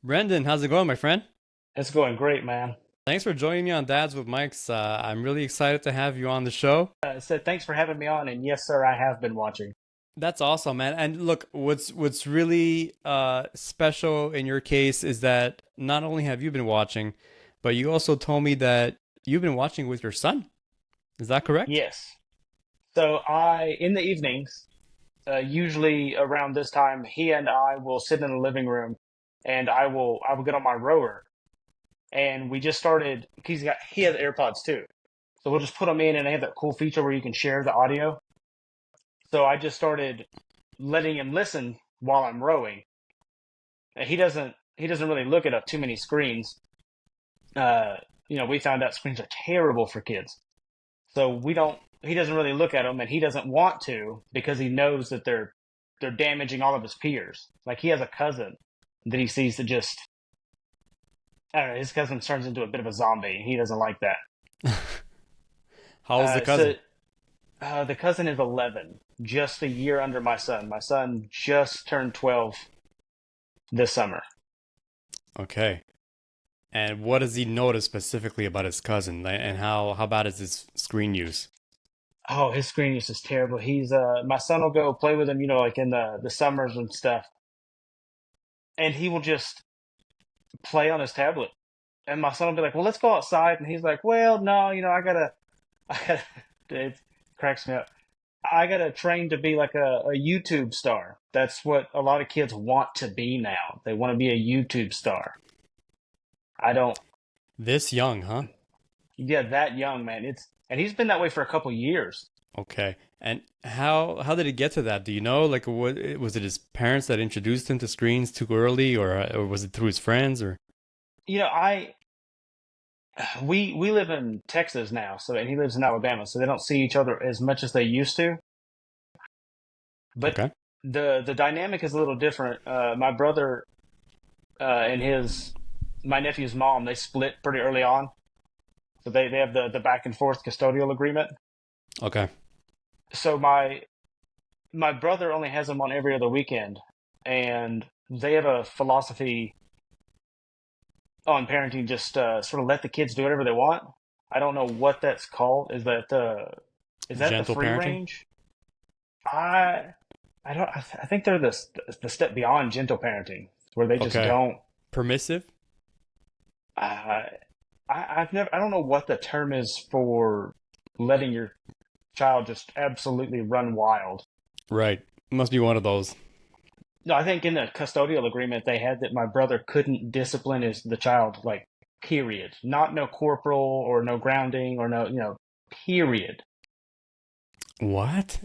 Brendan, how's it going, my friend? It's going great, man. Thanks for joining me on Dads with Mike's. I'm really excited to have you on the show. So thanks for having me on. And yes, sir, I have been watching. That's awesome, man. And look, what's really special in your case is that not only have you been watching, but you also told me that you've been watching with your son. Is that correct? Yes. So in the evenings, usually around this time, he and I will sit in the living room, and I will get on my rower, and we just started. He has AirPods too, so we'll just put them in, and they have that cool feature where you can share the audio. So I just started letting him listen while I'm rowing. And he doesn't really look at too many screens. Uh, we found out screens are terrible for kids. So he doesn't really look at them, and he doesn't want to because he knows that they're damaging all of his peers. Like he has a cousin that he sees that just, I don't know, his cousin turns into a bit of a zombie, and he doesn't like that. How old's the So cousin? the cousin is 11, just a year under my son. My son just turned 12 this summer. Okay. And what does he notice specifically about his cousin? And how bad is his screen use? Oh, his screen use is terrible. My son will go play with him, like in the summers and stuff, and he will just play on his tablet. And my son will be like, "Well, let's go outside," and he's like, "Well, no, I gotta." It cracks me up. I gotta train to be like a YouTube star. That's what a lot of kids want to be now. They want to be a YouTube star. I don't. This young, huh? Yeah, that young man. And he's been that way for a couple years. Okay. And how did it get to that? Do you know? Like, what was it his parents that introduced him to screens too early, or was it through his friends, or? You know, I we live in Texas now, and he lives in Alabama, so they don't see each other as much as they used to. But Okay. the dynamic is a little different. My brother and his my nephew's mom, they split pretty early on, so they have the back and forth custodial agreement. Okay. So my brother only has him on every other weekend, and they have a philosophy on parenting, just sort of let the kids do whatever they want. I don't know what that's called. Is that the Gentle free parenting? range? I I don't. I think they're the step beyond gentle parenting, where they just Okay. don't. Permissive? I I've never. I don't know what the term is for letting your child just absolutely run wild. Right. Must be one of those. No, I think in the custodial agreement they had that my brother couldn't discipline the child, like, period. Not no corporal or no grounding or no, period. What?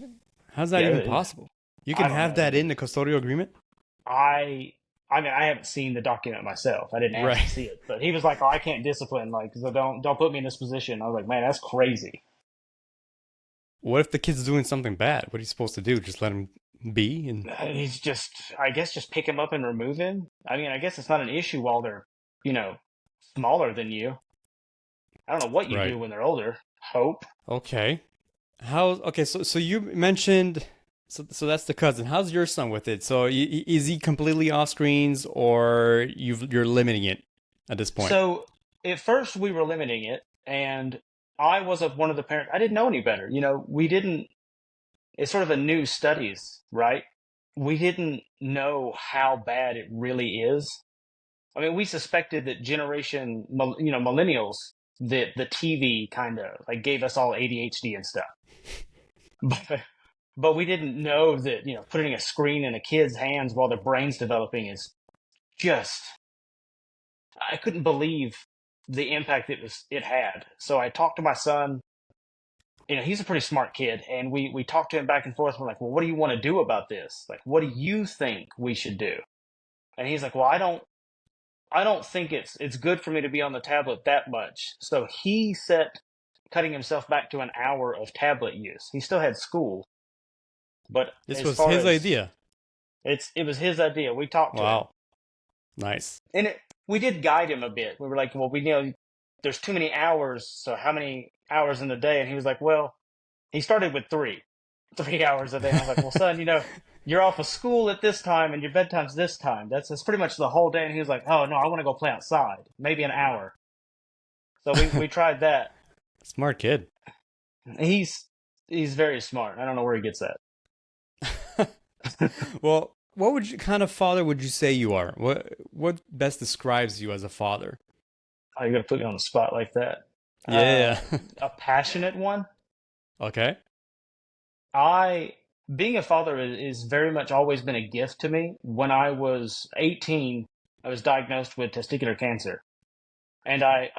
How's that Yeah, even possible? You can I don't have know. that in the custodial agreement? I mean, I haven't seen the document myself. I didn't ask to Right. see it, but he was like, "Oh, I can't discipline, like, so don't put me in this position." I was like, "Man, that's crazy." What if the kid's doing something bad? What are you supposed to do? Just let him be? And He's just, I guess, just pick him up and remove him. I mean, I guess it's not an issue while they're, you know, smaller than you. I don't know what you right. do when they're older. Hope. Okay. Okay, so you mentioned so that's the cousin. How's your son with it? So is he completely off screens or you're limiting it at this point? So at first we were limiting it, and I was one of the parents. I didn't know any better. We didn't. It's sort of a new studies, right? We didn't know how bad it really is. I mean, we suspected that millennials, that the TV kind of like gave us all ADHD and stuff, but we didn't know that putting a screen in a kid's hands while their brain's developing is just. I couldn't believe the impact it had. So I talked to my son. He's a pretty smart kid, and we talked to him back and forth. We're like, well, what do you want to do about this? Like, what do you think we should do? And he's like, well, I don't think it's good for me to be on the tablet that much. So he set cutting himself back to an hour of tablet use. He still had school, but This as was far his as idea. it was his idea. We talked to him, Wow. Nice. and we did guide him a bit. We were like, well, we know there's too many hours. So how many hours in the day? And he was like, well, he started with three hours a day. And I was like, well, son, you're off of school at this time and your bedtime's this time. That's pretty much the whole day. And he was like, oh no, I want to go play outside, maybe an hour. So we tried that. Smart kid. He's he's very smart. I don't know where he gets that. Well, what would you kind of father would you say you are? What best describes you as a father? Oh, you're gonna put me on the spot like that. Yeah. A passionate one. Okay. I being a father is very much always been a gift to me. When I was 18, I was diagnosed with testicular cancer, and I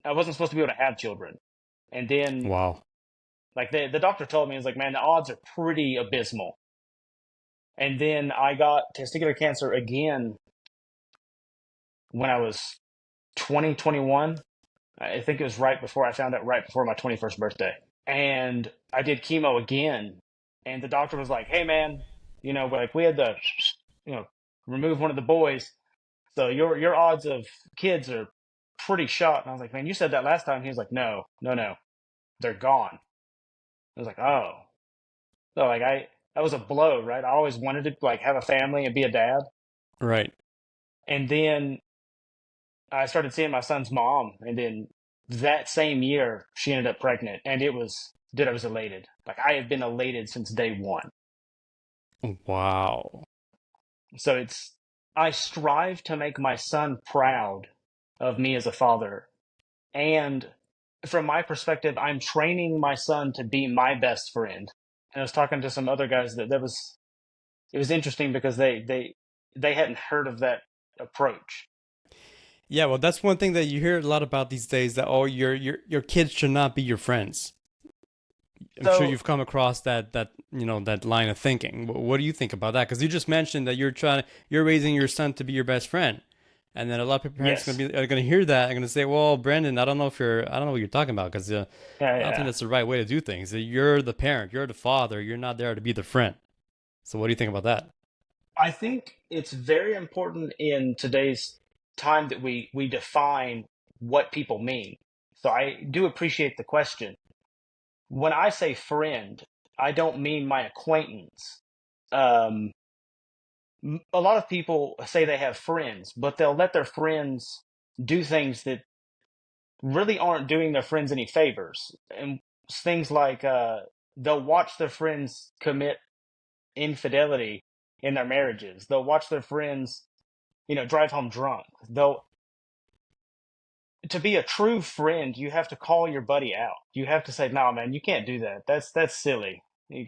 wasn't supposed to be able to have children. And then Wow. like the doctor told me, he was like, man, the odds are pretty abysmal. And then I got testicular cancer again when I was 21. I think it was right before I found out, right before my 21st birthday. And I did chemo again. And the doctor was like, hey, man, like we had to, you know, remove one of the boys. So your odds of kids are pretty shot. And I was like, man, you said that last time. He was like, no, no, no, they're gone. I was like, oh. So like that was a blow, right? I always wanted to like have a family and be a dad. Right. And then I started seeing my son's mom, and then that same year she ended up pregnant, and dude, I was elated. Like I have been elated since day one. Wow. So I strive to make my son proud of me as a father. And from my perspective, I'm training my son to be my best friend. And I was talking to some other guys it was interesting because they hadn't heard of that approach. Yeah, well, that's one thing that you hear a lot about these days that oh, your kids should not be your friends. I'm sure So you've come across that line of thinking. What do you think about that? Because you just mentioned that you're raising your son to be your best friend, and then a lot of parents yes, are gonna hear that and gonna say, "Well, Brandon, I don't know what you're talking about because yeah, I don't think yeah. that's the right way to do things. You're the parent, you're the father, you're not there to be the friend." So what do you think about that? I think it's very important in today's time that we define what people mean. So I do appreciate the question. When I say friend, I don't mean my acquaintance. Um, a lot of people say they have friends, but they'll let their friends do things that really aren't doing their friends any favors. And things like they'll watch their friends commit infidelity in their marriages. They'll watch their friends, drive home drunk. Though to be a true friend, you have to call your buddy out. You have to say, "No, man, you can't do that. That's silly.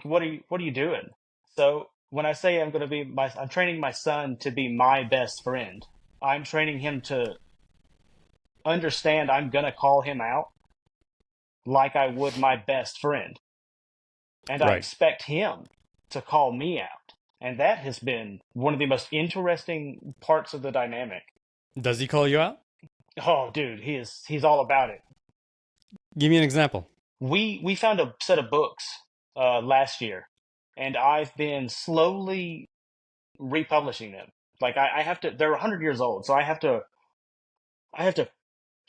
What are you doing?" So when I say I'm training my son to be my best friend. I'm training him to understand I'm gonna call him out like I would my best friend, and I Right. expect him to call me out. And that has been one of the most interesting parts of the dynamic. Does he call you out? Oh, dude, he's all about it. Give me an example. We found a set of books last year, and I've been slowly republishing them. Like I have to. They're 100 years old, so I have to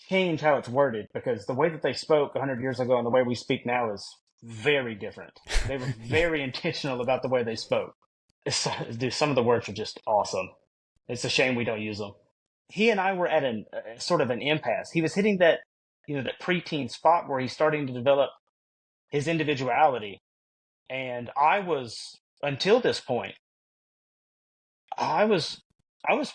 change how it's worded because the way that they spoke 100 years ago and the way we speak now is very different. They were Yeah. very intentional about the way they spoke. Dude, some of the words are just awesome. It's a shame we don't use them. He and I were at an sort of an impasse. He was hitting that preteen spot where he's starting to develop his individuality, and I was until this point, I was I was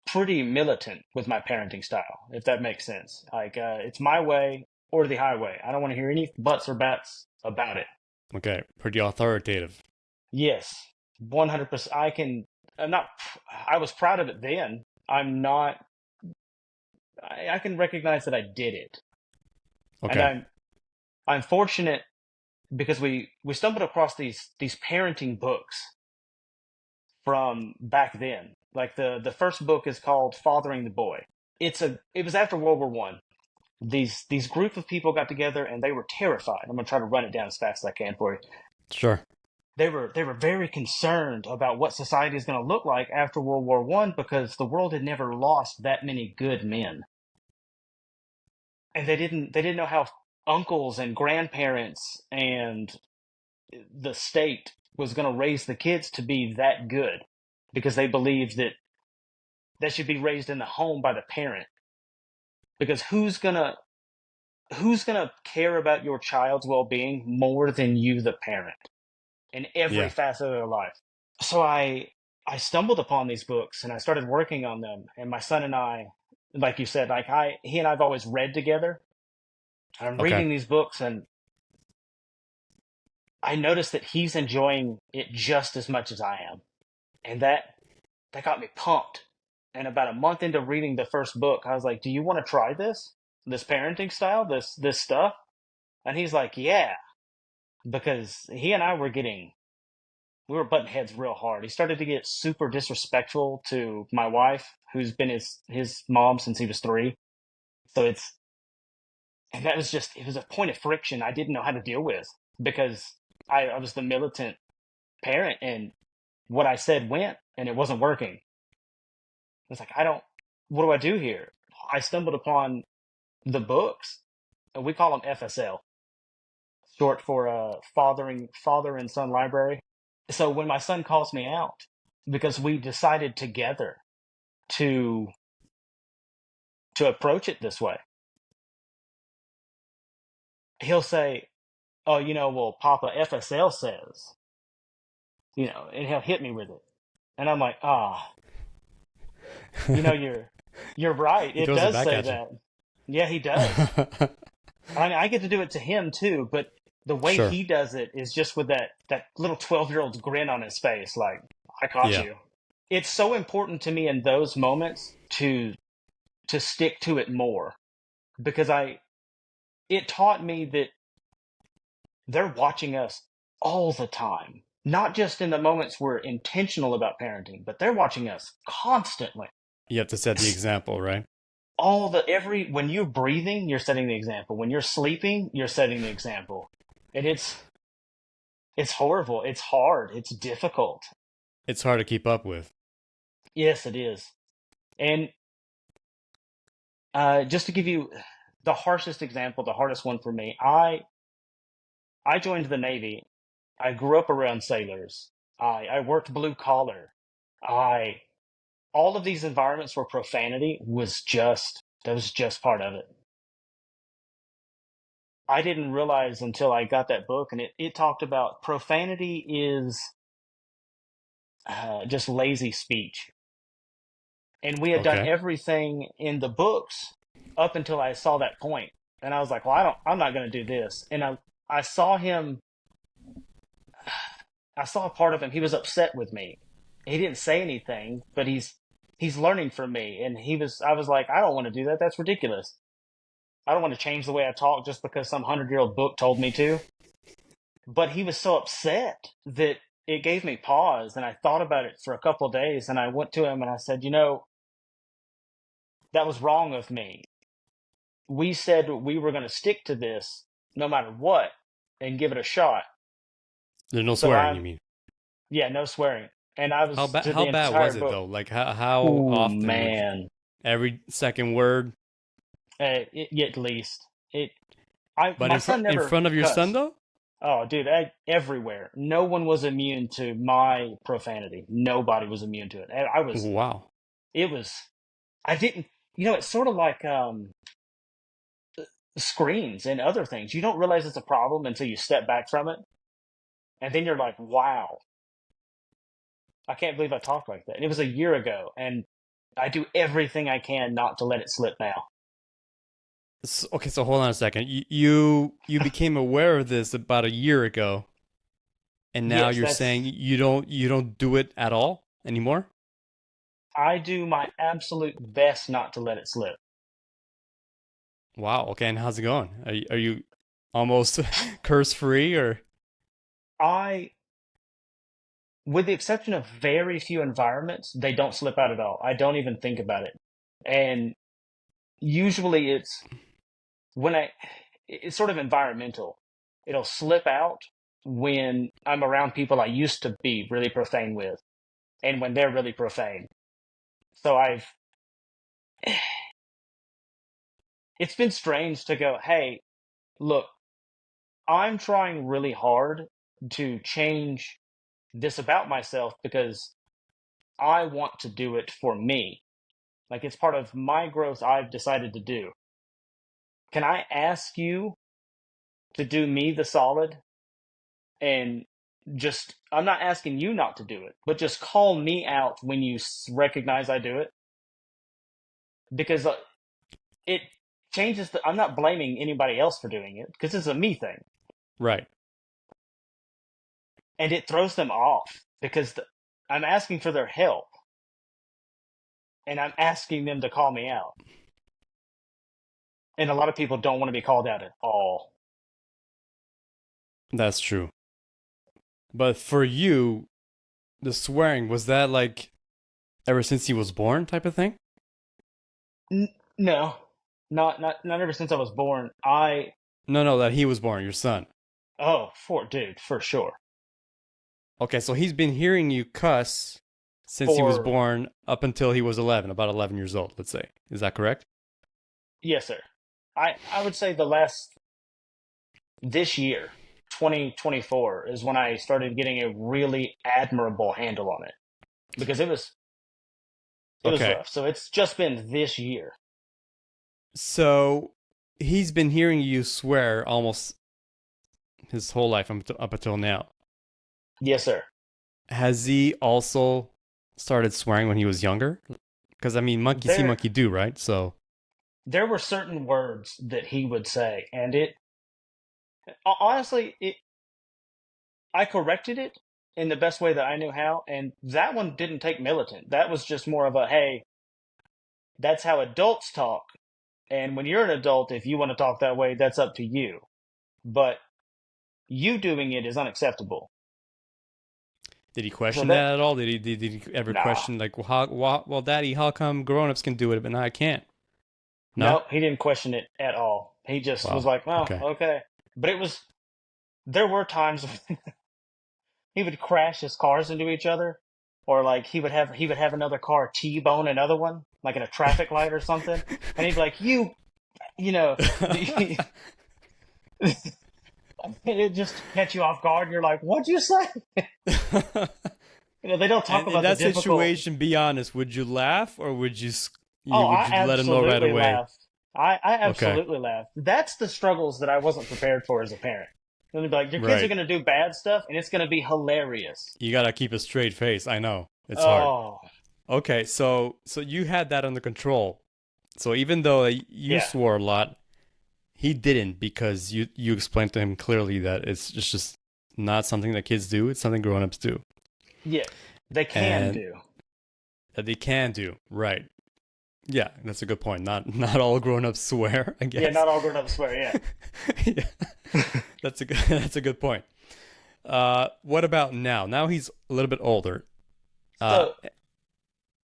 pretty militant with my parenting style, if that makes sense. Like it's my way or the highway. I don't want to hear any buts or bats about it. Okay. Pretty authoritative. Yes, 100%. I'm not. I was proud of it then. I'm not. I can recognize that I did it, and Okay. I'm fortunate because we stumbled across these parenting books from back then. Like the first book is called Fathering the Boy. It was after World War One. These group of people got together and they were terrified. I'm gonna try to run it down as fast as I can for you. Sure. They were very concerned about what society is going to look like after World War One because the world had never lost that many good men, and they didn't know how uncles and grandparents and the state was going to raise the kids to be that good because they believed that they should be raised in the home by the parent. Because who's gonna care about your child's well-being more than you, the parent, in every Yeah. facet of their life? So I stumbled upon these books and I started working on them. And my son and I, like you said, like I he and I've always read together. I'm Okay. reading these books and I noticed that he's enjoying it just as much as I am. And that got me pumped. And about a month into reading the first book, I was like, "Do you want to try this? This parenting style, this stuff?" And he's like, "Yeah," because he and I we were butting heads real hard. He started to get super disrespectful to my wife, who's been his mom since he was 3. So and that was just, it was a point of friction I didn't know how to deal with because I was the militant parent and what I said went and it wasn't working. It's like, what do I do here? I stumbled upon the books, and we call them FSL, short for Father and Son Library. So when my son calls me out, because we decided together to approach it this way, he'll say, "Oh, well, Papa, FSL says," and he'll hit me with it, and I'm like, you know, you're right. He It throws it does back say at you. that. Yeah, he does. I mean, I get to do it to him too, but the way Sure. he does it is just with that little 12-year-old's grin on his face, like, "I caught Yeah. you." It's so important to me in those moments to stick to it more because it taught me that they're watching us all the time. Not just in the moments we're intentional about parenting, but they're watching us constantly. You have to set the example, right? When you're breathing, you're setting the example. When you're sleeping, you're setting the example. And it's horrible. It's hard. It's difficult. It's hard to keep up with. Yes, it is. And just to give you the harshest example, the hardest one for me, I joined the Navy. I grew up around sailors. I worked blue collar. I All of these environments where profanity was just part of it. I didn't realize until I got that book, and it talked about profanity is just lazy speech. And we had done Okay. everything in the books up until I saw that point. And I was like, well, I'm not going to do this. And I saw him, I saw a part of him. He was upset with me. He didn't say anything, but he's learning from me. And I was like, I don't want to do that. That's ridiculous. I don't want to change the way I talk just because some 100-year-old book told me to. But he was so upset that it gave me pause. And I thought about it for a couple of days. And I went to him and I said, that was wrong of me. We said we were going to stick to this no matter what and give it a shot. There's no So swearing, you mean? yeah, no swearing. And I How was bad? to How the bad entire was it book. though? Like how Oh often would you? man, Every second word, at least but my son in never front of your son cussed. though. Oh, dude, everywhere. No one was immune to my profanity. Nobody was immune to it. Wow. It was, I didn't, it's sort of like screens and other things. You don't realize it's a problem until you step back from it. And then you're like, wow, I can't believe I talked like that. And it was a year ago. And I do everything I can not to let it slip now. Okay, so hold on a second. You became aware of this about a year ago, and now Yes, you're saying you don't do it at all anymore? I do my absolute best not to let it slip. Wow. Okay, and how's it going? Are you almost curse free or? I, with the exception of very few environments, they don't slip out at all. I don't even think about it. And usually when I, it's sort of environmental. It'll slip out when I'm around people I used to be really profane with and when they're really profane. So it's been strange to go, hey, look, I'm trying really hard, to change this about myself because I want to do it for me. Like it's part of my growth I've decided to do. Can I ask you to do me the solid and just, I'm not asking you not to do it, but just call me out when you recognize I do it? Because it changes I'm not blaming anybody else for doing it because it's a me thing. Right. And it throws them off because I'm asking for their help and I'm asking them to call me out. And a lot of people don't want to be called out at all. That's true. But for you, the swearing, was that like ever since he was born type of thing? No, not ever since I was born. I No, no, that he was born, your son. Oh, for dude, for sure. Okay, so he's been hearing you cuss since he was For born up until he was 11, about 11 years old, let's say. Is that correct? Yes, sir. I would say the last this year, 2024, is when I started getting a really admirable handle on it because it was Okay. rough. So it's just been this year. So he's been hearing you swear almost his whole life up until now. Yes, sir. Has he also started swearing when he was younger? Because I mean, monkey see, There monkey do, right? So, there were certain words that he would say, and it honestly, it I corrected it in the best way that I knew how, and that one didn't take militant. That was just more of a hey, that's how adults talk. And when you're an adult, if you want to talk that way, that's up to you. But you doing it is unacceptable. did he So question that, that at all? Did he ever nah, question like, well, Daddy, how come grown-ups can do it but I can't? No. no, he didn't question it at all. He just was Wow. like, oh, Okay. okay. But there were times when he would crash his cars into each other, or like he would have another car T-bone another one, like in a traffic light or something, and he'd be like, you know, it just catch you off guard. And you're like, what'd you say? They don't talk And in about the that difficult. situation, be honest, would you laugh or would Oh, would I you let him know right absolutely away? laughed. I Okay. absolutely laughed. That's the struggles that I wasn't prepared for as a parent. And they'd be like, your kids are Right. going to do bad stuff, and it's going to be hilarious. You gotta keep a straight face. I know. It's hard. Oh, Okay, so you had that under control. So even though you yeah, swore a lot, he didn't because you explained to him clearly that it's just not something that kids do. It's something grown-ups do, yeah. They can and do. that they can do. Right. Yeah, that's a good point. Not all grown-ups swear, I Yeah, guess. not all grown ups swear. Yeah. Yeah. That's a good that's a good point. What about now? Now he's a little bit older. Uh, So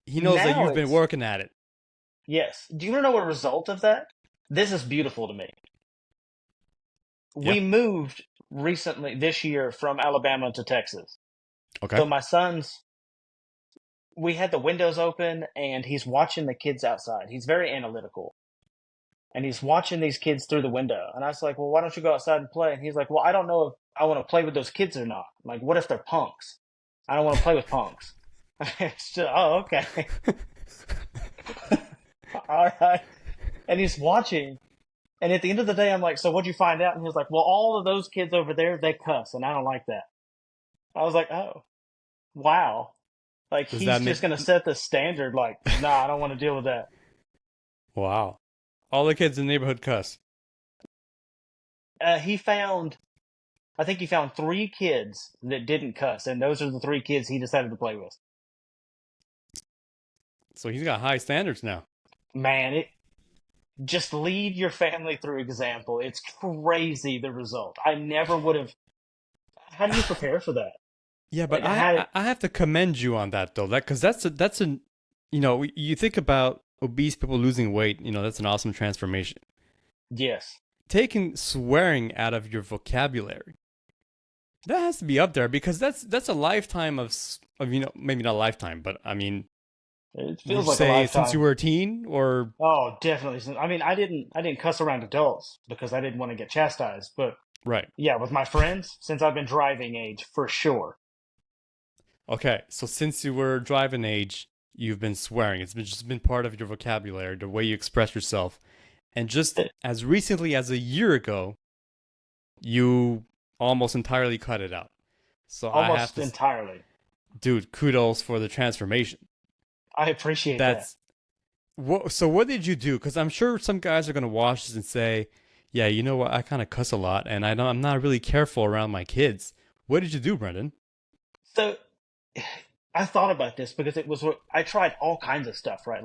he knows that now you've been it's working at it. yes. Do you want to know a result of that? This is beautiful to me. Yeah. We moved recently this year from Alabama to Texas. Okay. So my son's we had the windows open and he's watching the kids outside. He's very analytical. And he's watching these kids through the window. And I was like, well, why don't you go outside and play? And he's like, well, I don't know if I want to play with those kids or not. I'm like, what if they're punks? I don't want to play with punks. It's just, oh, okay. All right. And he's watching. And at the end of the day, I'm like, so what'd you find out? And he's like, well, all of those kids over there, they cuss, and I don't like that. I was like, oh, wow. Like, Does he's that just make going to set the standard, like, nah, I don't want to deal with that. wow? All the kids in the neighborhood cuss. He found I think he found three kids that didn't cuss, and those are the three kids he decided to play with. So he's got high standards now. Man, it just lead your family through example. It's crazy the result. I never would have. How do you prepare for that? Yeah, Like but I had. I have to commend you on that though. That because that's a you think about obese people losing weight. That's an awesome transformation. Yes, Taking swearing out of your vocabulary, that has to be up there because that's a lifetime of maybe not a lifetime, but I mean, it would you feels like a say since you lifetime. were a teen or Oh, definitely. I mean, I didn't cuss around adults because I didn't want to get chastised, but Right. Yeah, with my friends since I've been driving age, for sure. Okay. So since you were driving age, you've been swearing. It's been just been part of your vocabulary, the way you express yourself. And just as recently as a year ago, you almost entirely cut it out. So I have Almost to, entirely. dude, kudos for the transformation. I appreciate that. That's what. So what did you do? Because I'm sure some guys are gonna watch this and say, "Yeah, you know what? I kind of cuss a lot, and I'm not really careful around my kids." What did you do, Brendan? So I thought about this because it was what I tried all kinds of stuff, right?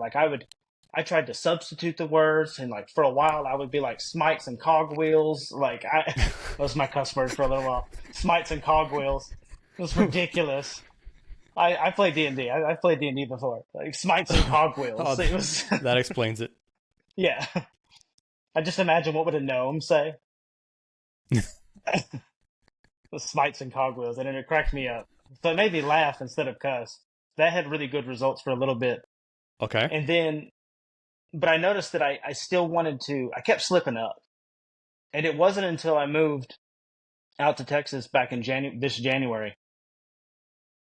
I tried to substitute the words, and like for a while, I would be like smites and cogwheels. Those my cuss words for a little while. Smites and cogwheels. It was ridiculous. I played D&D. I played D&D before. Like smites and Oh, cogwheels. It was, that explains it. yeah. I just imagine what would a gnome say? The smites and cogwheels, and it cracked me up. So it made me laugh instead of cuss. That had really good results for a little bit. Okay. And then, but I noticed that I still wanted to, I kept slipping up. And it wasn't until I moved out to Texas back in this January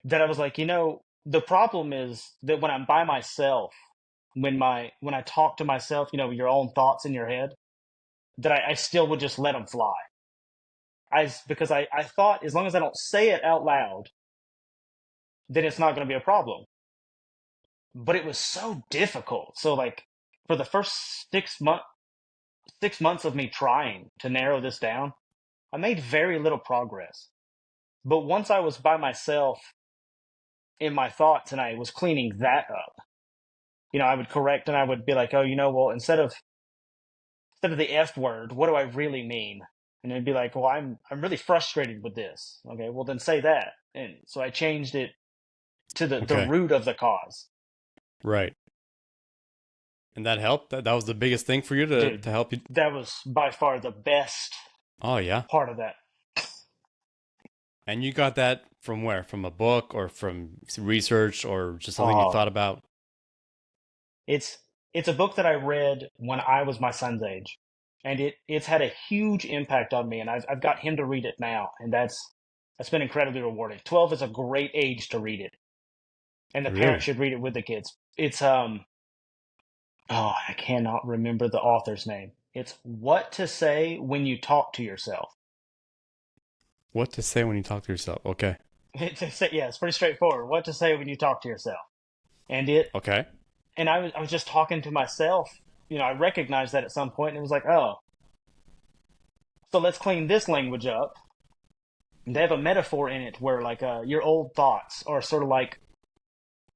that I was like, the problem is that when I'm by myself, when I talk to myself, your own thoughts in your head, that I still would just let them fly. Because I thought as long as I don't say it out loud, then it's not going to be a problem. But it was so difficult. So like for the first 6 months of me trying to narrow this down, I made very little progress. But once I was by myself in my thoughts and I was cleaning that up, I would correct and I would be like, oh, well, instead of the F word, what do I really mean? And it'd be like, well, I'm really frustrated with this. Okay, well then say that. And so I changed it to the Okay. root of the cause. Right. And that helped. That was the biggest thing for you to Dude, help you. that was by far the best Oh yeah. part of that. And you got that from where? From a book or from research or just something you Oh, thought about? it's it's a book that I read when I was my son's age, and it's had a huge impact on me. And I've got him to read it now, and that's been incredibly rewarding. 12 is a great age to read it, and the parents Really? should read it with the kids. It's oh, I cannot remember the author's name. It's What to Say When You Talk to Yourself. What to say when you talk to yourself? Okay. Yeah, it's pretty straightforward. What to say when you talk to yourself, and it Okay. and I was just talking to myself. I recognized that at some point, and it was like, oh, so let's clean this language up. They have a metaphor in it where like your old thoughts are sort of like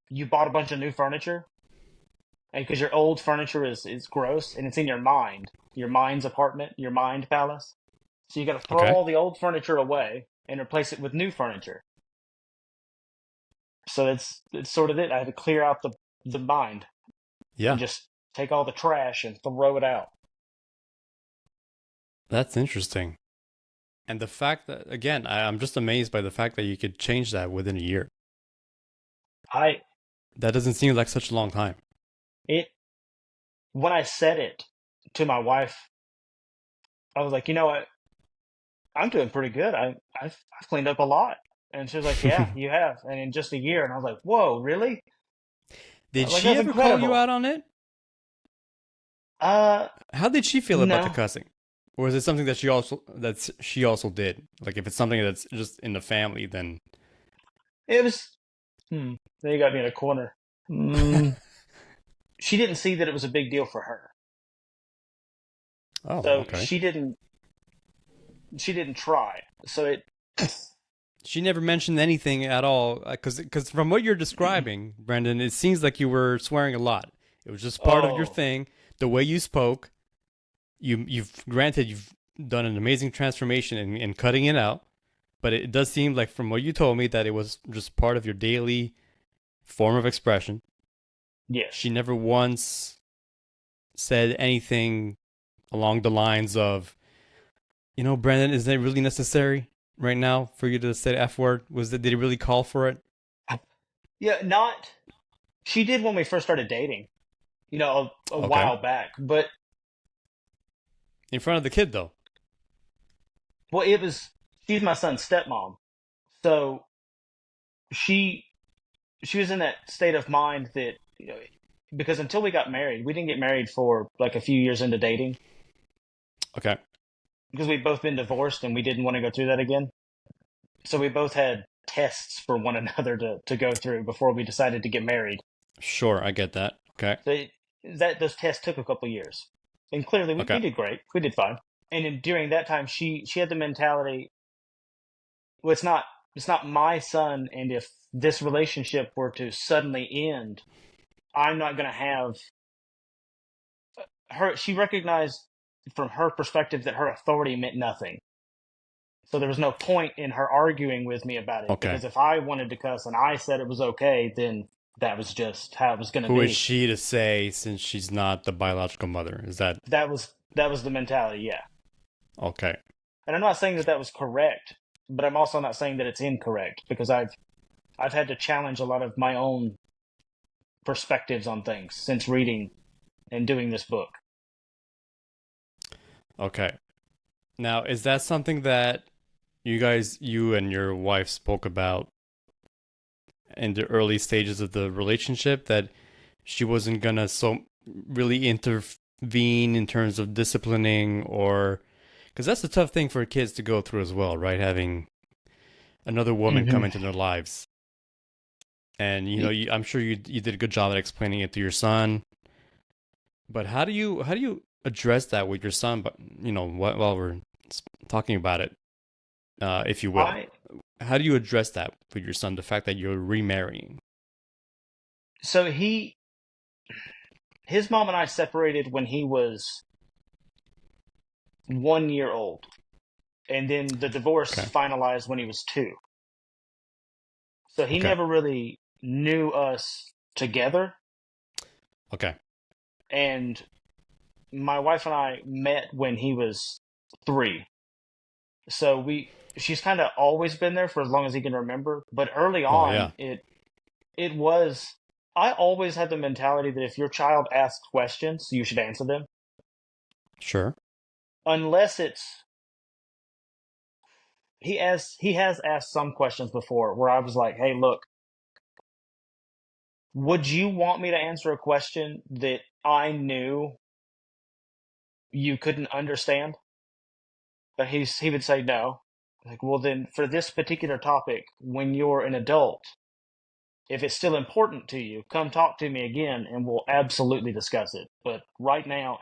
you bought a bunch of new furniture, and because your old furniture is gross and it's in your mind's apartment, your mind palace. So you got to throw Okay. all the old furniture away and replace it with new furniture. So it's sort of it. I had to clear out the mind and Yeah. just take all the trash and throw it out. That's interesting. And the fact that, again, I'm just amazed by the fact that you could change that within a year. I That doesn't seem like such a long time. it When I said it to my wife, I was like, I'm doing pretty good. I've cleaned up a lot. And she was like, yeah, you have. And in just a year. And I was like, whoa, really? I Did was like, she that's ever call you incredible. out on it? Uh, How did she feel about the no. cussing? Or is it something that she also did? Like if it's something that's just in the family, then It was, then you got me in a corner. Mm, she didn't see that it was a big deal for her. oh, So okay. she didn't try. So it, She never mentioned anything at all because from what you're describing, Brendan, it seems like you were swearing a lot. It was just part of your oh, thing, the way you spoke. You've done an amazing transformation in cutting it out, but it does seem like from what you told me that it was just part of your daily form of expression. She yes. never once said anything along the lines of, Brendan, is that really necessary right now for you to say the F word? Did he really call for it? Yeah, she did when we first started dating, a Okay. while back. But In front of the kid though. well, she's my son's stepmom, so she she was in that state of mind that, because until we got married, we didn't get married for like a few years into dating Okay. because we'd both been divorced and we didn't want to go through that again. So we both had tests for one another to go through before we decided to get married. Sure, I get that. Okay. So those tests took a couple years, and clearly we Okay. did great. We did fine. And during that time, she had the mentality, well, it's not my son, and if this relationship were to suddenly end, I'm not going to have her. She recognized from her perspective that her authority meant nothing. So there was no point in her arguing with me about it Okay. because if I wanted to cuss and I said it was okay, then that was just how it was going to Who is be. she to say since she's not the biological mother? Is that That was the mentality, yeah. okay? And I'm not saying that that was correct, but I'm also not saying that it's incorrect because I've had to challenge a lot of my own perspectives on things since reading and doing this book. Okay. Now, is that something that you and your wife spoke about in the early stages of the relationship that she wasn't gonna so really intervene in terms of disciplining or because that's a tough thing for kids to go through as well, right? Having another woman come Hmm. into their lives. And I'm sure you did a good job at explaining it to your son. But how do you address that with your son? But while we're talking about it, if you will, I how do you address that with your son? The fact that you're remarrying. so his mom and I separated when he was 1 year old, and then the divorce Okay. finalized when he was two. So he Okay. never really knew us together. Okay. And my wife and I met when he was three. So she's kind of always been there for as long as he can remember. But early Oh on, yeah. it was. I always had the mentality that if your child asks questions, you should answer them, Sure. unless it's he has asked some questions before where I was like, "Hey, look, would you want me to answer a question that I knew you couldn't understand?" But he would say no. Like, well, then for this particular topic, when you're an adult, if it's still important to you, come talk to me again and we'll absolutely discuss it. But right now,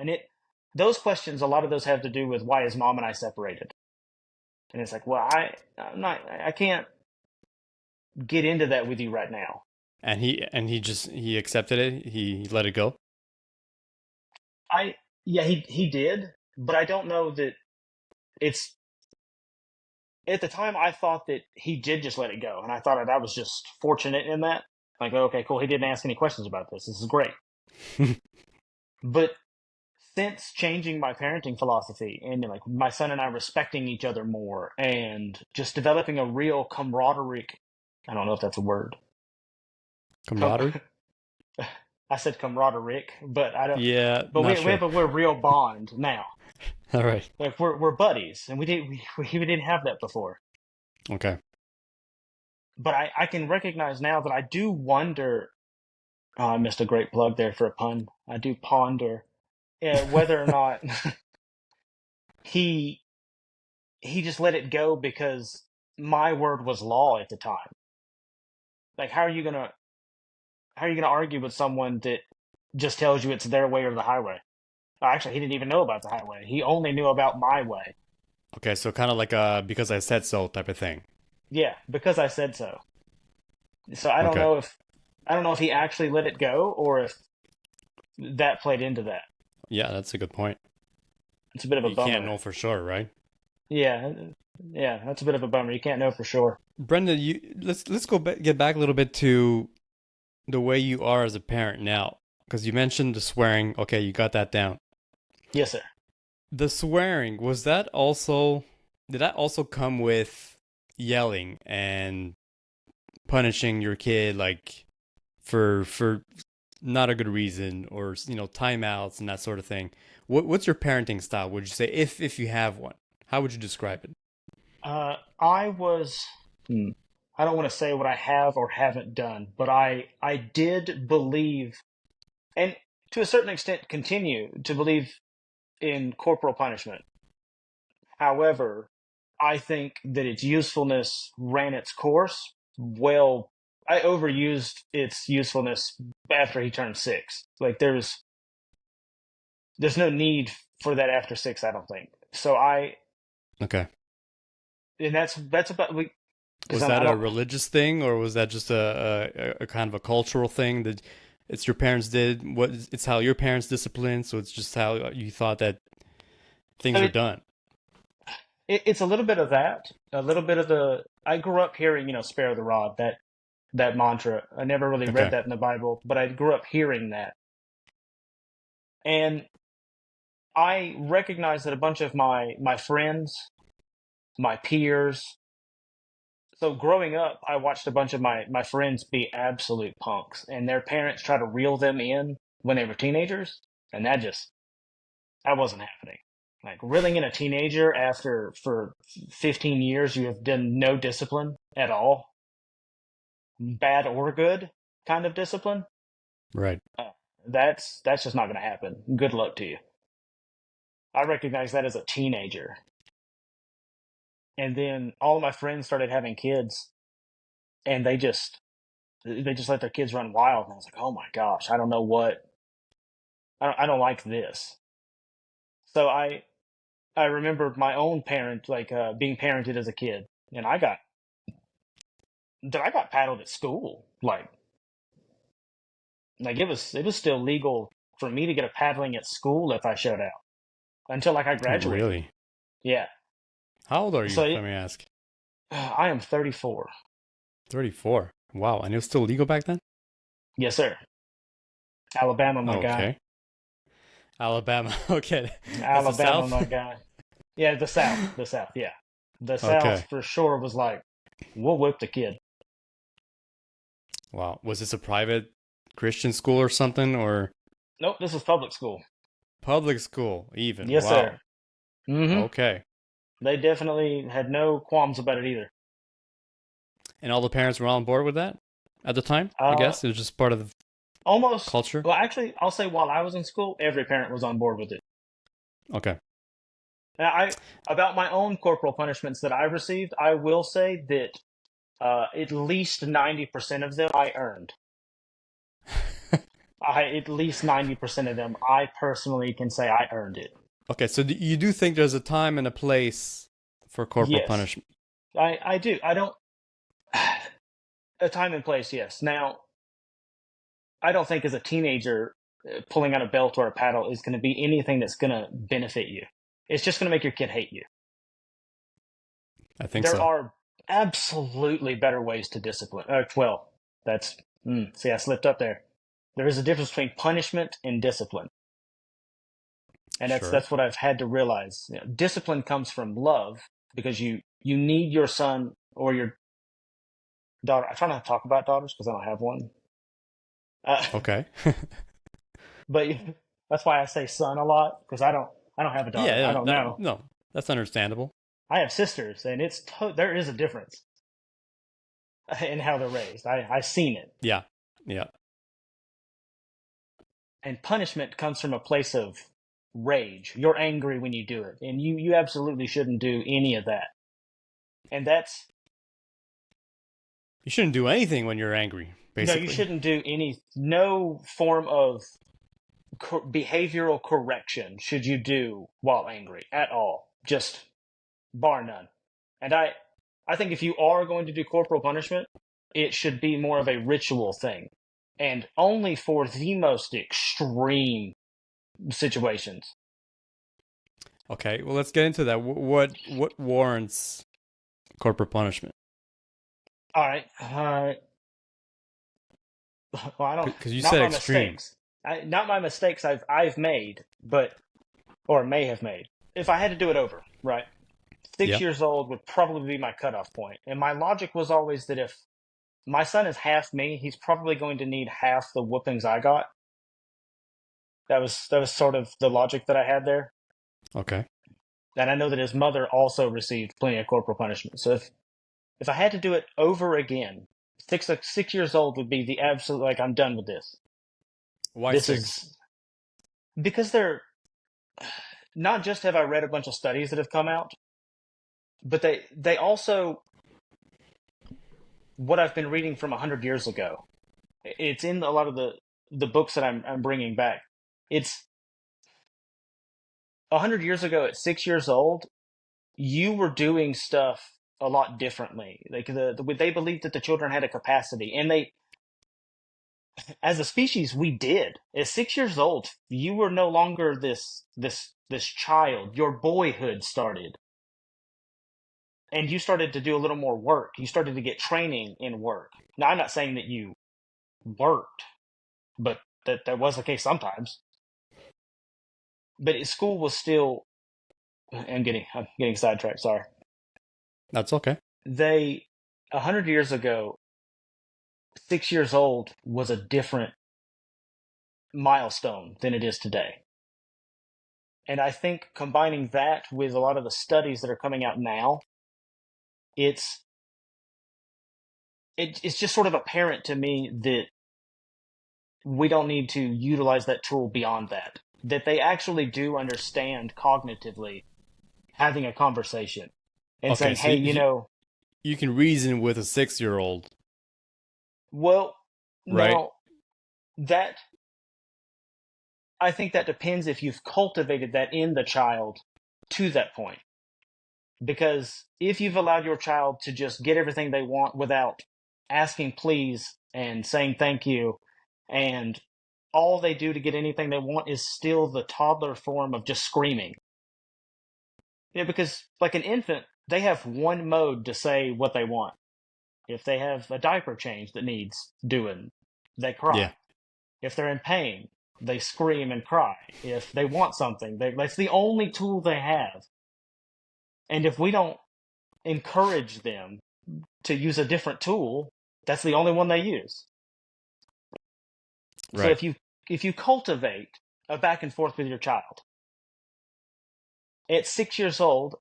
those questions, a lot of those have to do with why his mom and I separated. And it's like, well, I can't get into that with you right now. And he accepted it. He let it go. I, yeah, he did, but I don't know that it's, at the time I thought that he did just let it go. And I thought that was just fortunate in that. Like, okay, cool. He didn't ask any questions about this. This is great. But since changing my parenting philosophy and like my son and I respecting each other more and just developing a real camaraderie, I don't know if that's a word. Com- Camaraderie. I said camaraderie, but I don't. Yeah, But not we sure. have a real bond now. All right. Like we're buddies, and we didn't have that before. Okay. But I can recognize now that I do wonder. I missed a great plug there for a pun. I do ponder whether or not he he just let it go because my word was law at the time. Like, how are you gonna argue with someone that just tells you it's their way or the highway? Actually, he didn't even know about the highway. He only knew about my way. Okay. So kind of like a because I said so type of thing. Yeah, because I said so. So Okay. I don't know if he actually let it go or if that played into that. Yeah, that's a good point. It's a bit of a You can't bummer. know for sure, right? Yeah, yeah, that's a bit of a bummer. You can't know for sure. Brenda, let's get back a little bit to the way you are as a parent now, because you mentioned the swearing. Okay, you got that down. Yes, sir. The swearing was that also did that also come with yelling and punishing your kid like for not a good reason or timeouts and that sort of thing? What's your parenting style? Would you say if you have one? How would you describe it? I was. Hmm, I don't want to say what I have or haven't done, but I did believe, and to a certain extent, continue to believe in corporal punishment. However, I think that its usefulness ran its course. Well, I overused its usefulness after he turned 6. Like there's no need for that after 6, I don't think. So I Okay. and that's about we because Was that I a don't. religious thing, or was that just a kind of a cultural thing that it's your parents did? What it's how your parents disciplined, so it's just how you thought that I things are mean, done. it's a little bit of that, a little bit of the. I grew up hearing, spare the rod, that mantra. I never really read Okay. that in the Bible, but I grew up hearing that, and I recognize that a bunch of my friends, my peers. So growing up, I watched a bunch of my friends be absolute punks, and their parents try to reel them in when they were teenagers, and that wasn't happening. Like reeling in a teenager after for 15 years you have done no discipline at all, bad or good kind of discipline. Right. Uh, that's just not going to happen. Good luck to you. I recognize that as a teenager, and then all of my friends started having kids, and they just let their kids run wild. And I was like, oh my gosh, I don't know what I don't like this. So I remember my own parent being parented as a kid, and I got paddled at school. Like it was still legal for me to get a paddling at school if I showed out until like I graduated. Really? Yeah. How old are you, So if I may ask? I am 34. 34. Wow, and it was still legal back then? Yes, sir. Alabama, my guy. Okay. Alabama. Okay. That's the Alabama, South? my guy. Yeah, the South. The South. Yeah, the South Okay. for sure was like, we'll whip the kid. Wow. Was this a private Christian school or something, or Nope, this is public school. public school even? Yes, Wow. sir. Mm-hmm. Okay. They definitely had no qualms about it either. And all the parents were on board with that at the time, I Uh, guess? It was just part of the almost. culture? Well, actually, I'll say while I was in school, every parent was on board with it. Okay. Now, about my own corporal punishments that I received, I will say that at least 90% of them I earned. At least 90% of them I personally can say I earned it. Okay, so you do think there's a time and a place for corporal Yes, punishment? I do. I don't. A time and place, yes. Now, I don't think as a teenager, pulling out a belt or a paddle is going to be anything that's going to benefit you. It's just going to make your kid hate you. I think There so. are absolutely better ways to discipline. Well, that's see, I slipped up there. There is a difference between punishment and discipline, and that's Sure. that's what I've had to realize. Discipline comes from love because you need your son or your daughter. I try not to talk about daughters because I don't have one, uh, Okay. but that's why I say son a lot because I don't have a daughter. I Yeah, don't know. no, that's understandable. I have sisters, and there is a difference in how they're raised. I've seen it. Yeah. Yeah. And punishment comes from a place of rage. You're angry when you do it, and you absolutely shouldn't do any of that. And that's You shouldn't do anything when you're angry, no, you basically. shouldn't do no form of behavioral correction should you do while angry at all, just bar none. And I think if you are going to do corporal punishment, it should be more of a ritual thing, and only for the most extreme situations. Okay, well, let's get into that. What warrants corporal punishment? All right, well, I don't. Because you Not said my extreme. mistakes. Not my mistakes I've made, but or may have made. If I had to do it over, right? Six Yeah. years old would probably be my cutoff point. And my logic was always that if my son is half me, he's probably going to need half the whoopings I got. That was sort of the logic that I had there. Okay. And I know that his mother also received plenty of corporal punishment. So if I had to do it over again, 6 years old would be the absolute, like, I'm done with this. Why This six? is because they're not just have I read a bunch of studies that have come out, but they also what I've been reading from 100 years ago. It's in a lot of the books that I'm bringing back. It's 100 years ago at 6 years old, you were doing stuff a lot differently. Like they believed that the children had a capacity, and they, as a species, we did. At 6 years old, you were no longer this child. Your boyhood started, and you started to do a little more work. You started to get training in work. Now, I'm not saying that you worked, but that was the case sometimes. But school was still. I'm getting sidetracked. Sorry. That's okay. They 100 years ago, 6 years old was a different milestone than it is today. And I think combining that with a lot of the studies that are coming out now, it's it's just sort of apparent to me that we don't need to utilize that tool beyond that. That they actually do understand cognitively having a conversation and Okay, saying, so "Hey, you can reason with a 6 year old, well, right? now that I think that depends if you've cultivated that in the child to that point. Because if you've allowed your child to just get everything they want without asking please and saying thank you, and all they do to get anything they want is still the toddler form of just screaming. Because like an infant, they have one mode to say what they want. If they have a diaper change that needs doing, they Yeah, cry. If they're in pain, they scream and cry. If they want something, that's the only tool they have. And if we don't encourage them to use a different tool, that's the only one they use. So right. if you cultivate a back and forth with your child at 6 years old,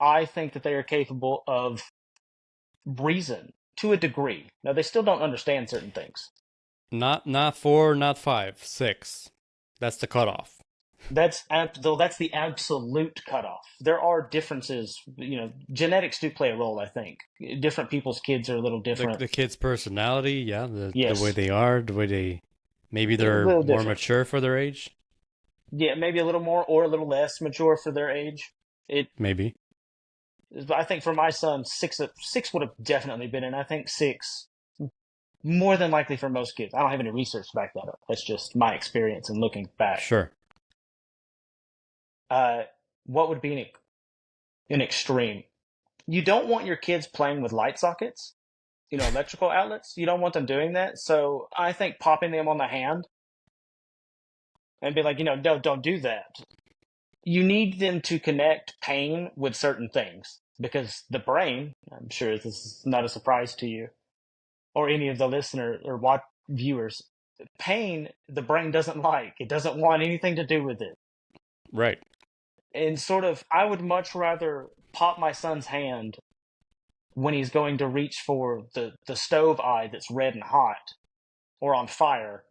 I think that they are capable of reason to a degree. Now they still don't understand certain things. Not four, not five, six. That's the cutoff. Though that's the absolute cutoff. There are differences. Genetics do play a role. I think different people's kids are a little different. The kid's personality, yeah, the way Yes, they are, the way they maybe a they're little more different. mature for their age. Yeah, maybe a little more or a little less mature for their age. It Maybe. I think for my son, six would have definitely been in. I think six more than likely for most kids. I don't have any research to back that up. That's just my experience and looking back. Sure. Uh, what would be an extreme? You don't want your kids playing with light sockets, electrical outlets. You don't want them doing that. So I think popping them on the hand and be like, no, don't do that. You need them to connect pain with certain things because the brain, I'm sure this is not a surprise to you, or any of the listener or watch viewers, pain the brain doesn't like. It doesn't want anything to do with it. Right. And sort of, I would much rather pop my son's hand when he's going to reach for the stove eye that's red and hot or on fire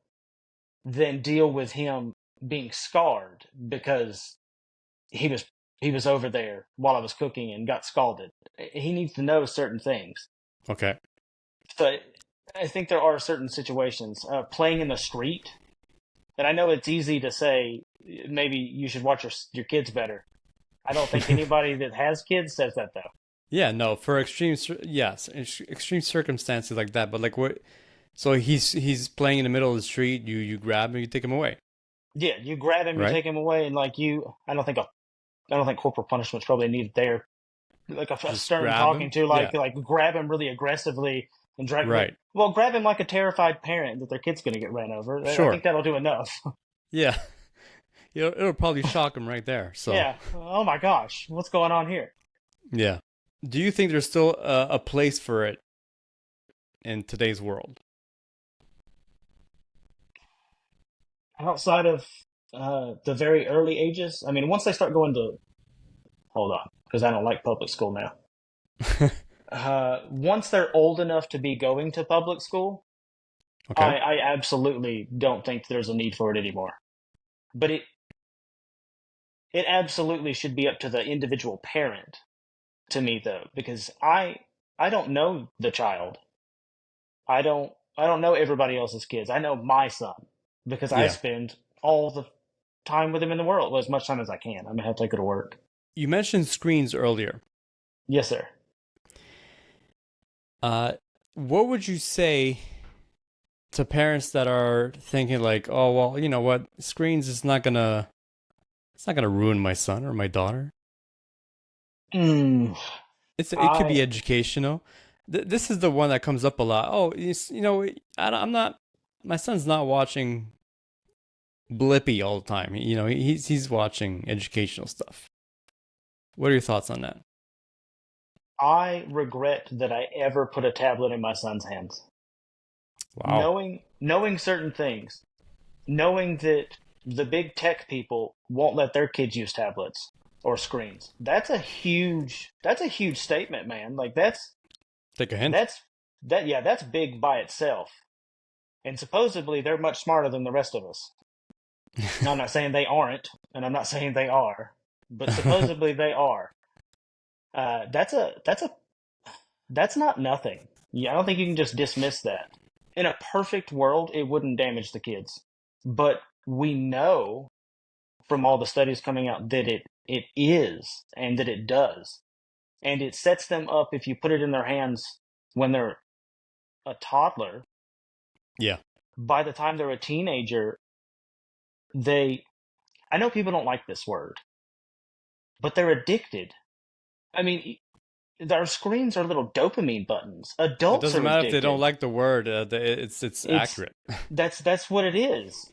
than deal with him being scarred because he was he was over there while I was cooking and got scalded. He needs to know certain things. Okay. So I think there are certain situations. Playing in the street, and I know it's easy to say maybe you should watch your kids better. I don't think anybody that has kids says that though. Yeah, no, for yes, extreme circumstances like that, but like what so he's playing in the middle of the street, you grab him, you take him away, Yeah, you grab him, you right? take him away, and like I don't think corporal punishment's probably needed there. Like a Just stern grab talking him. to, Yeah. like grab him really aggressively and drag him. Like, Right. well, grab him like a terrified parent that their kid's going to get ran over. I Sure. think that'll do enough. Yeah. It'll probably shock him right there. So, Yeah. Oh my gosh, what's going on here? yeah. Do you think there's still a place for it in today's world? Outside of the very early ages, I mean, once they start going to hold on, because I don't like public school now. Once they're old enough to be going to public school, Okay. I absolutely don't think there's a need for it anymore. But it absolutely should be up to the individual parent to me though, because I don't know the child. I don't know everybody else's kids. I know my son because I Yeah. spend all the time with him in the world, well, as much time as I can. I'm gonna have to take her to work. You mentioned screens earlier. Yes, sir. Uh, what would you say to parents that are thinking like, oh well, you know what, screens is not gonna it's not gonna ruin my son or my daughter. Mm, It could be I educational. This is the one that comes up a lot. Oh, you know, I'm not. My son's not watching Blippy all the time. You know, he's watching educational stuff. What are your thoughts on that? I regret that I ever put a tablet in my son's hands. Wow, Knowing certain things, knowing that the big tech people won't let their kids use tablets or screens. That's a huge statement, man. Like take a hint. that's that's big by itself. And supposedly they're much smarter than the rest of us. Now, I'm not saying they aren't, and I'm not saying they are, but supposedly they are. That's not nothing. Yeah, I don't think you can just dismiss that. In a perfect world, it wouldn't damage the kids, but we know from all the studies coming out that it is and that it does, and it sets them up if you put it in their hands when they're a toddler. Yeah, By the time they're a teenager, they I know people don't like this word, but they're addicted. I mean, our screens are little dopamine buttons. it Adults doesn't are matter if they don't addicted. like the word. It's It's accurate. that's what it is.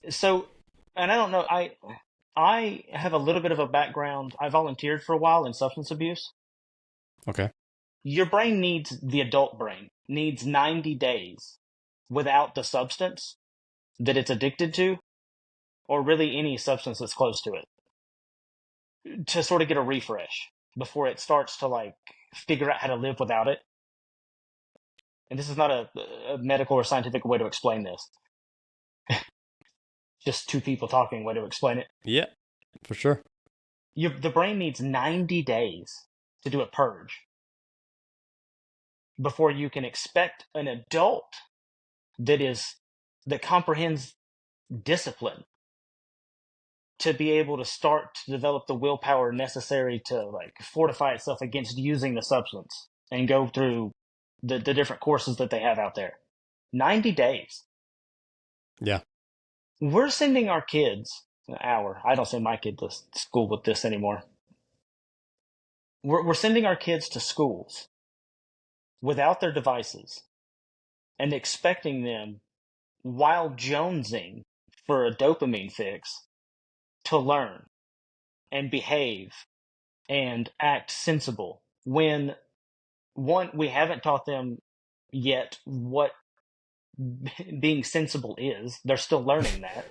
So, and I don't know. I have a little bit of a background. I volunteered for a while in substance abuse. Okay, Your brain needs the adult brain needs 90 days without the substance that it's addicted to, or really any substance that's close to it, to sort of get a refresh before it starts to like figure out how to live without it. And this is not a medical or scientific way to explain this. Just two people talking way to explain it. yeah, for sure. The brain needs 90 days to do a purge before you can expect an adult that comprehends discipline to be able to start to develop the willpower necessary to like fortify itself against using the substance and go through the different courses that they have out there. 90 days. Yeah, We're sending our kids I don't send my kid to school with this anymore. We're sending our kids to schools without their devices and expecting them, while jonesing for a dopamine fix, to learn and behave and act sensible when one, we haven't taught them yet what being sensible is. They're still learning that.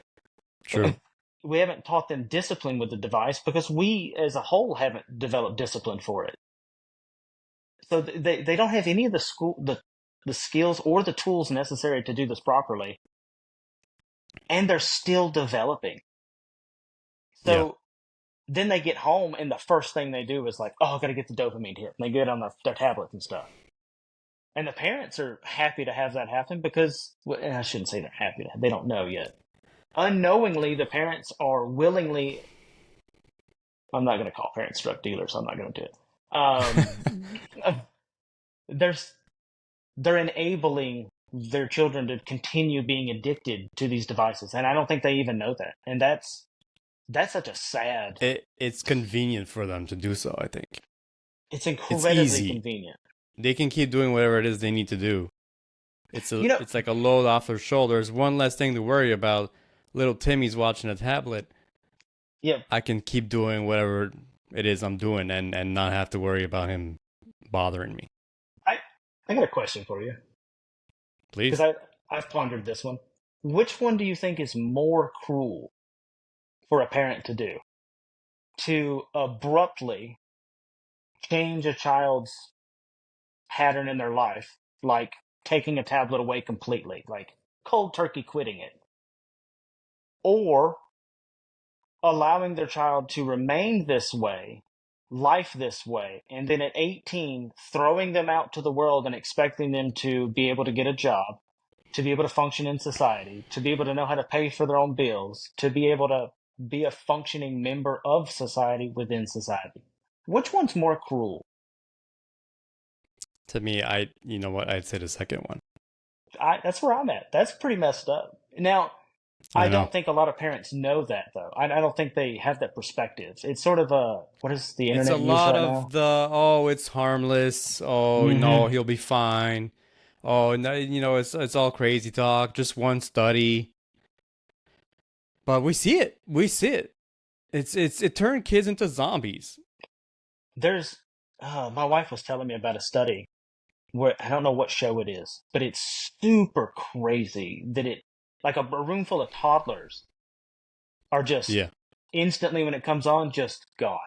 true. We haven't taught them discipline with the device because we as a whole haven't developed discipline for it. So they don't have any of the skills or the tools necessary to do this properly, and they're still developing. Yeah, So then they get home and the first thing they do is like, oh, I gotta get the dopamine hit. And they get on their tablets and stuff. And the parents are happy to have that happen because, well, I shouldn't say they're happy. They don't know yet. Unknowingly, the parents are willingly, I'm not going to call parents drug dealers. I'm not going to do it. There's, they're enabling their children to continue being addicted to these devices. And I don't think they even know that. And that's such a sad, it's convenient for them to do so. I think it's it's incredibly easy. convenient. They can keep doing whatever it is they need to do. You know, It's like a load off their shoulders. One less thing to worry about. Little Timmy's watching a tablet. yeah, I can keep doing whatever it is I'm doing and not have to worry about him bothering me. I, I got a question for you because Please. I've pondered this one. Which one do you think is more cruel for a parent to do? to abruptly change a child's pattern in their life, like taking a tablet away completely, like cold turkey quitting it, or allowing their child to remain this way, life this way, and then at 18, throwing them out to the world and expecting them to be able to get a job, to be able to function in society, to be able to know how to pay for their own bills, to be able to be a functioning member of society within society. Which one's more cruel? To me, you know what, I'd say the second one. That's where I'm at. That's pretty messed up. Now, I I know. don't think a lot of parents know that, though. I don't think they have that perspective. It's sort of a, what does the It's a internet use lot right of now? the, oh, it's harmless. Oh, no, Hmm. he'll be fine. Oh, no, it's all crazy talk. Just one study. But we see it. We see it. It turned kids into zombies. There's, my wife was telling me about a study where I don't know what show it is, but it's super crazy that like a room full of toddlers are just Yeah. instantly when it comes on, just gone.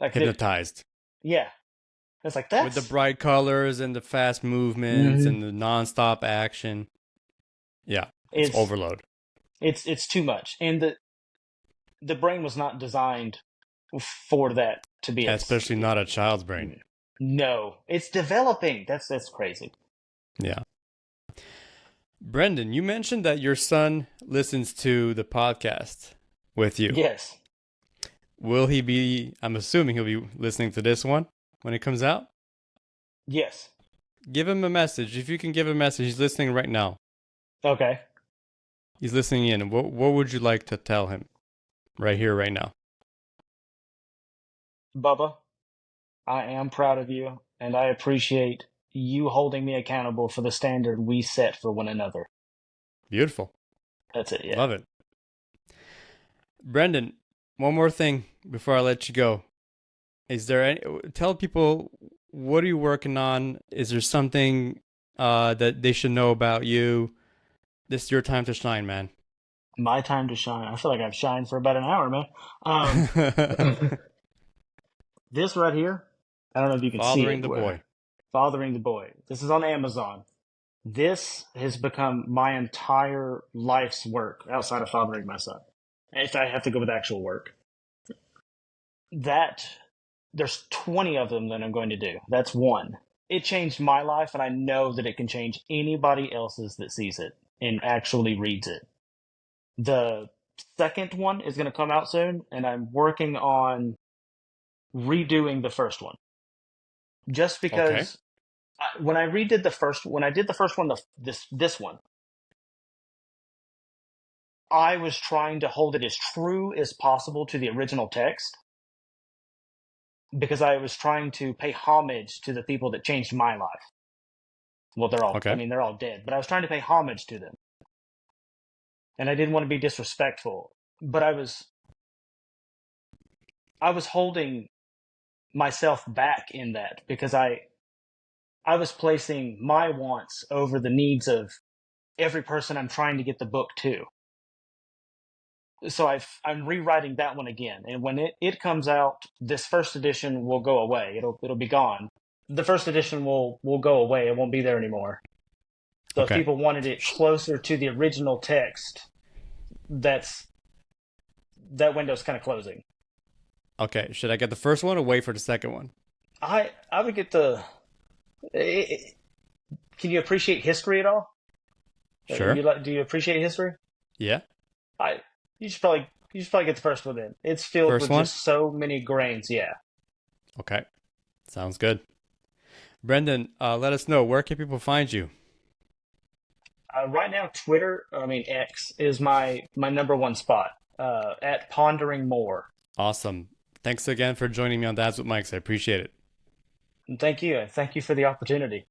Like Hypnotized. yeah. It's like With the that's, bright colors and the fast movements hmm and the nonstop action. Yeah, it's it's, overload. it's too much. And the brain was not designed for that to be its, Especially not a child's brain. no, it's developing. That's crazy. Yeah. Brendan, you mentioned that your son listens to the podcast with you. Yes. Will he be, I'm assuming he'll be listening to this one when it comes out? Yes. Give him a message. If you can give him a message, he's listening right now. Okay. He's listening in. What would you like to tell him right here, right now? Bubba, I am proud of you, and I appreciate you holding me accountable for the standard we set for one another. Beautiful. That's it, yeah. Love it. Brendan, one more thing before I let you go. Is there any, tell people, what are you working on? Is there something that they should know about you? This is your time to shine, man. My time to shine. I feel like I've shined for about an hour, man. Um, this right here, I don't know if you can see Fathering it. the boy. Fathering the Boy. This is on Amazon. This has become my entire life's work outside of fathering my son. If I have to go with actual work, that there's 20 of them that I'm going to do. That's one. It changed my life, and I know that it can change anybody else's that sees it and actually reads it. The second one is going to come out soon, and I'm working on redoing the first one. Just Okay. because when I redid the first, when I did the first one, this one, I was trying to hold it as true as possible to the original text because I was trying to pay homage to the people that changed my life. Well, I Okay. mean, they're all dead, but I was trying to pay homage to them. And I didn't want to be disrespectful, but I was holding myself back in that because I was placing my wants over the needs of every person I'm trying to get the book to. So I'm rewriting that one again, and when it comes out, this first edition will go away. It'll be gone. The first edition will go away. It won't be there anymore. So if Okay. people wanted it closer to the original text, that's that window's kind of closing. Okay. Should I get the first one or wait for the second one? I would get the. eh, Can you appreciate history at all? Sure. Do you appreciate history? Yeah. I you should probably get the first one in. It's filled First with one? just so many grains. Yeah. Okay. Sounds good. Brendan, let us know, where can people find you? Right now, Twitter, I mean X, is my number one spot. At pondering more. Awesome. Thanks again for joining me on Dads with Mics. I appreciate it. And thank you. Thank you for the opportunity.